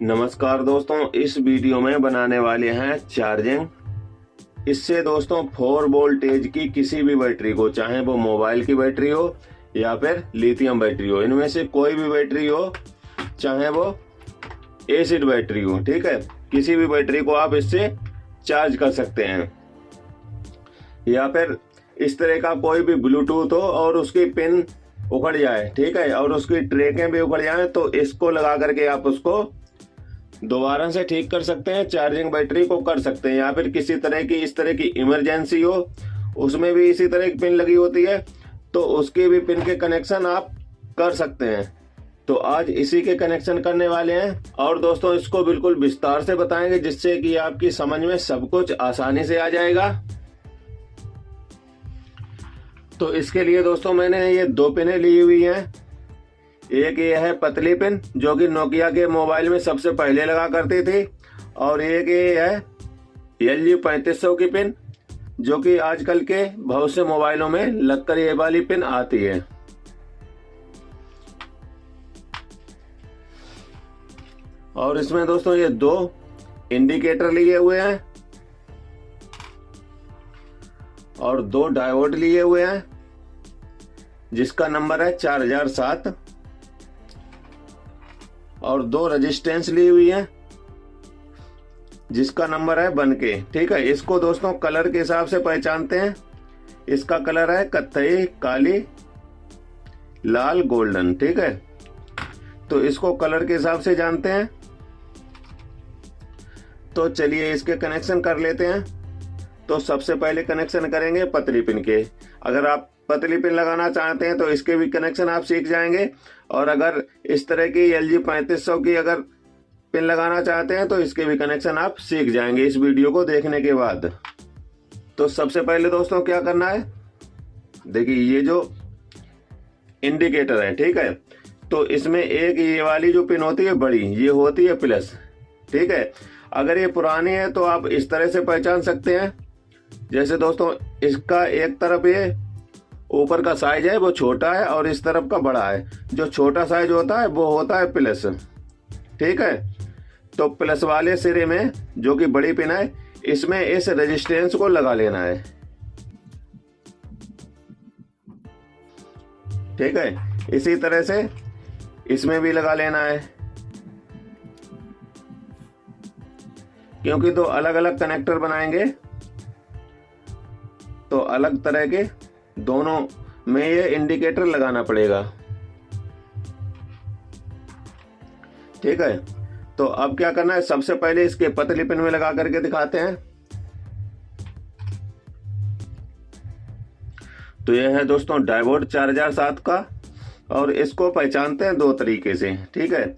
नमस्कार दोस्तों, इस वीडियो में बनाने वाले हैं चार्जिंग। इससे दोस्तों 4 वोल्टेज की किसी भी बैटरी को, चाहे वो मोबाइल की बैटरी हो या फिर लिथियम बैटरी हो, इनमें से कोई भी बैटरी हो, चाहे वो एसिड बैटरी हो, ठीक है, किसी भी बैटरी को आप इससे चार्ज कर सकते हैं। या फिर इस तरह का कोई भी ब्लूटूथ हो और उसकी पिन उखड़ जाए, ठीक है, और उसकी ट्रैकें भी उखड़ जाए, तो इसको लगा करके आप उसको दोबारा से ठीक कर सकते हैं, चार्जिंग बैटरी को कर सकते हैं। या फिर किसी तरह की इस तरह की इमरजेंसी हो, उसमें भी इसी तरह की पिन लगी होती है, तो उसकी भी पिन के कनेक्शन आप कर सकते हैं। तो आज इसी के कनेक्शन करने वाले हैं और दोस्तों इसको बिल्कुल विस्तार से बताएंगे, जिससे कि आपकी समझ में सब कुछ आसानी से आ जाएगा। तो इसके लिए दोस्तों मैंने ये 2 पिनें ली हुई हैं। एक ये है पतली पिन, जो कि नोकिया के मोबाइल में सबसे पहले लगा करती थी, और एक ये है LG 3500 की पिन, जो कि आजकल के बहुत से मोबाइलों में लगकर ये वाली पिन आती है। और इसमें दोस्तों ये 2 इंडिकेटर लिए हुए हैं और 2 डायोड लिए हुए हैं, जिसका नंबर है 4007, और 2 रेजिस्टेंस ली हुई है, जिसका नंबर है 1K, ठीक है। इसको दोस्तों कलर के हिसाब से पहचानते हैं। इसका कलर है कत्थई, काली, लाल, गोल्डन, ठीक है। तो इसको कलर के हिसाब से जानते हैं। तो चलिए इसके कनेक्शन कर लेते हैं। तो सबसे पहले कनेक्शन करेंगे पतली पिन के। अगर आप पतली पिन लगाना चाहते हैं तो इसके भी कनेक्शन आप सीख जाएंगे, और अगर इस तरह की LG 3500 की अगर पिन लगाना चाहते हैं तो इसके भी कनेक्शन आप सीख जाएंगे इस वीडियो को देखने के बाद। तो सबसे पहले दोस्तों क्या करना है, देखिए ये जो इंडिकेटर है, ठीक है, तो इसमें एक ये वाली जो पिन होती है बड़ी, ये होती है प्लस, ठीक है। अगर ये पुरानी है तो आप इस तरह से पहचान सकते हैं। जैसे दोस्तों इसका एक तरफ ये ऊपर का साइज है वो छोटा है और इस तरफ का बड़ा है। जो छोटा साइज होता है वो होता है प्लस, ठीक है। तो प्लस वाले सिरे में जो कि बड़ी पिन है, इसमें इस रेजिस्टेंस को लगा लेना है, ठीक है। इसी तरह से इसमें भी लगा लेना है, क्योंकि 2 अलग अलग कनेक्टर बनाएंगे तो अलग तरह के दोनों में ये इंडिकेटर लगाना पड़ेगा, ठीक है। तो अब क्या करना है, सबसे पहले इसके पतली पिन में लगा करके दिखाते हैं। तो यह है दोस्तों डायोड 4007 का, और इसको पहचानते हैं 2 तरीके से, ठीक है।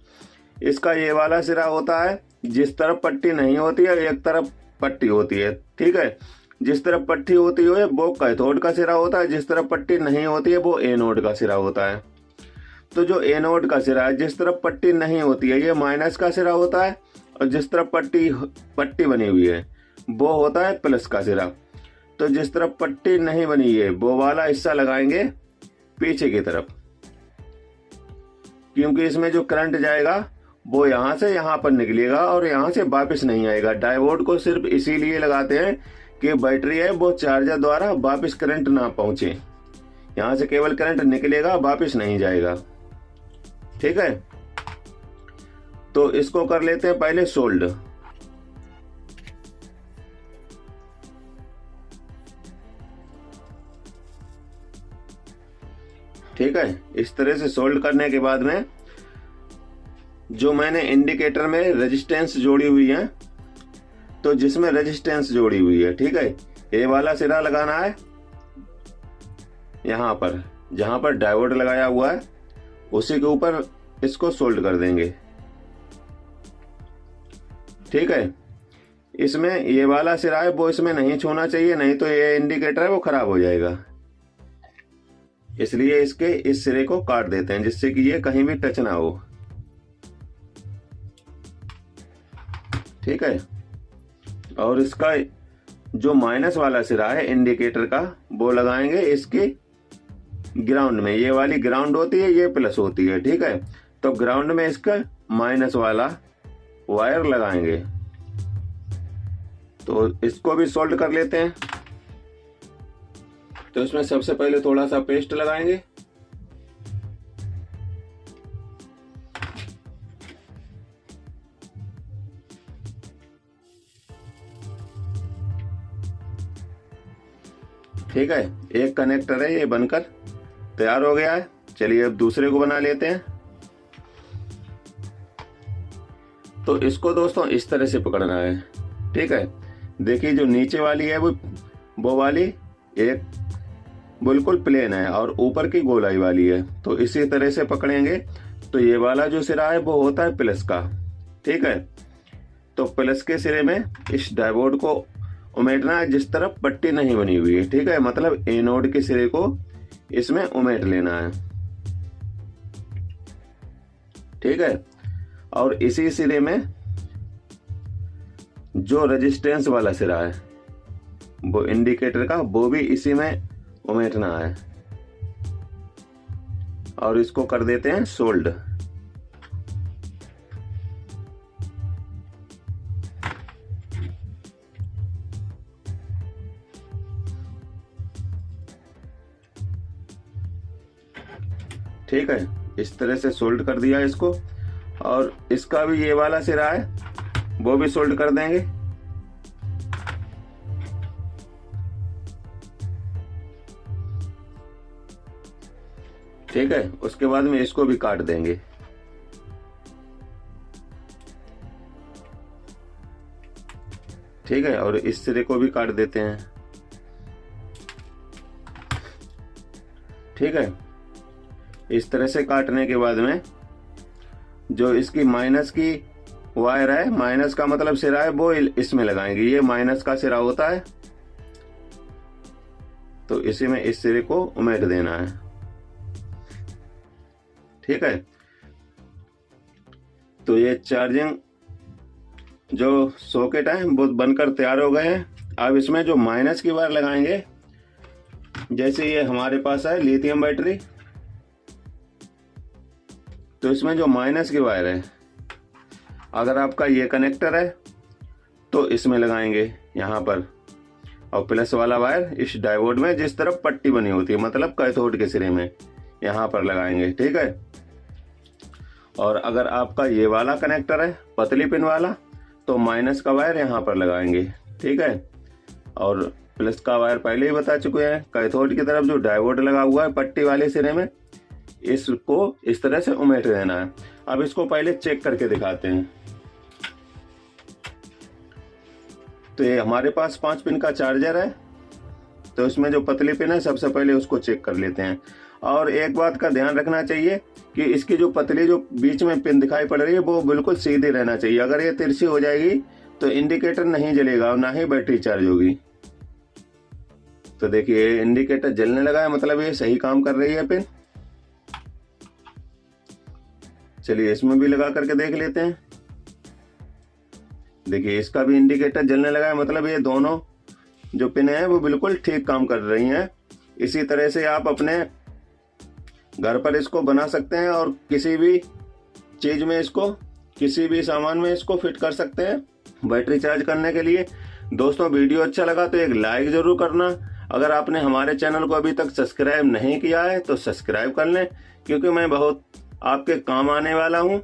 इसका ये वाला सिरा होता है जिस तरफ पट्टी नहीं होती है, एक तरफ पट्टी होती है, ठीक है। जिस तरफ पट्टी होती है वो कैथोड का सिरा होता है, जिस तरफ पट्टी नहीं होती है वो एनोड का सिरा होता है। तो जो एनोड का सिरा है, जिस तरफ पट्टी नहीं होती है, ये माइनस का सिरा होता है, और जिस तरफ पट्टी बनी हुई है वो होता है प्लस का सिरा। तो जिस तरफ पट्टी नहीं बनी है वो वाला हिस्सा लगाएंगे पीछे की तरफ, क्योंकि इसमें जो करंट जाएगा वो यहाँ से यहाँ पर निकलेगा और यहाँ से वापस नहीं आएगा। डायोड को सिर्फ इसीलिए लगाते हैं कि बैटरी है वो चार्जर द्वारा वापस करंट ना पहुंचे, यहाँ से केवल करंट निकलेगा, वापस नहीं जाएगा, ठीक है। तो इसको कर लेते हैं पहले सोल्ड। ठीक है, इस तरह से सोल्ड करने के बाद में जो मैंने इंडिकेटर में रेजिस्टेंस जोड़ी हुई है, तो जिसमें रेजिस्टेंस जोड़ी हुई है, ठीक है, ये वाला सिरा लगाना है यहाँ पर, जहां पर डायोड लगाया हुआ है उसी के ऊपर इसको सोल्ड कर देंगे, ठीक है। इसमें ये वाला सिरा है वो इसमें नहीं छूना चाहिए, नहीं तो ये इंडिकेटर है वो खराब हो जाएगा। इसलिए इसके इस सिरे को काट देते हैं, जिससे कि ये कहीं भी टच ना हो, ठीक है। और इसका जो माइनस वाला सिरा है इंडिकेटर का, वो लगाएंगे इसके ग्राउंड में। ये वाली ग्राउंड होती है, ये प्लस होती है, ठीक है। तो ग्राउंड में इसका माइनस वाला वायर लगाएंगे। तो इसको भी सोल्ड कर लेते हैं। तो इसमें सबसे पहले थोड़ा सा पेस्ट लगाएंगे। ठीक है, एक कनेक्टर है ये बनकर तैयार हो गया है। चलिए अब दूसरे को बना लेते हैं। तो इसको दोस्तों इस तरह से पकड़ना है। ठीक है, देखिए जो नीचे वाली है वो वाली एक बिल्कुल प्लेन है और ऊपर की गोलाई वाली है। तो इसी तरह से पकड़ेंगे। तो ये वाला जो सिरा है वो होता है प्लस का। ठीक है, तो प्लस के सिरे में इस डायोड को उमेटना है जिस तरफ पट्टी नहीं बनी हुई है। ठीक है, मतलब एनोड के सिरे को इसमें उमेट लेना है। ठीक है, और इसी सिरे में जो रेजिस्टेंस वाला सिरा है वो इंडिकेटर का, वो भी इसी में उमेटना है। और इसको कर देते हैं सोल्ड। ठीक है, इस तरह से सोल्ड कर दिया इसको। और इसका भी ये वाला सिरा है वो भी सोल्ड कर देंगे। ठीक है, उसके बाद में इसको भी काट देंगे। ठीक है, और इस सिरे को भी काट देते हैं। ठीक है, इस तरह से काटने के बाद में जो इसकी माइनस की वायर है, माइनस का मतलब सिरा है, वो इसमें लगाएंगे। ये माइनस का सिरा होता है, तो इसी में इस सिरे को उमेट देना है। ठीक है, तो ये चार्जिंग जो सॉकेट है वो बनकर तैयार हो गए हैं। अब इसमें जो माइनस की वायर लगाएंगे, जैसे ये हमारे पास है लिथियम बैटरी, तो इसमें जो माइनस की वायर है, अगर आपका ये कनेक्टर है तो इसमें लगाएंगे यहाँ पर, और प्लस वाला वायर इस डायोड में जिस तरफ पट्टी बनी होती है, मतलब कैथोड के सिरे में, यहाँ पर लगाएंगे। ठीक है, और अगर आपका ये वाला कनेक्टर है पतली पिन वाला, तो माइनस का वायर यहाँ पर लगाएंगे। ठीक है, और प्लस का वायर पहले ही बता चुके हैं, कैथोड की तरफ जो डायोड लगा हुआ है पट्टी वाले सिरे में, इसको इस तरह से उमेट देना है। अब इसको पहले चेक करके दिखाते हैं। तो ये हमारे पास 5 पिन का चार्जर है, तो इसमें जो पतली पिन है सबसे पहले उसको चेक कर लेते हैं। और एक बात का ध्यान रखना चाहिए कि इसकी जो पतली जो बीच में पिन दिखाई पड़ रही है वो बिल्कुल सीधी रहना चाहिए। अगर ये तिरछी हो जाएगी तो इंडिकेटर नहीं जलेगा और ना ही बैटरी चार्ज होगी। तो देखिए इंडिकेटर जलने लगा है, मतलब ये सही काम कर रही है पिन। चलिए इसमें भी लगा करके देख लेते हैं। देखिए इसका भी इंडिकेटर जलने लगा है, मतलब ये दोनों जो पिन है वो बिल्कुल ठीक काम कर रही हैं। इसी तरह से आप अपने घर पर इसको बना सकते हैं और किसी भी चीज में इसको, किसी भी सामान में इसको फिट कर सकते हैं बैटरी चार्ज करने के लिए। दोस्तों वीडियो अच्छा लगा तो एक लाइक जरूर करना। अगर आपने हमारे चैनल को अभी तक सब्सक्राइब नहीं किया है तो सब्सक्राइब कर लें, क्योंकि मैं बहुत आपके काम आने वाला हूं।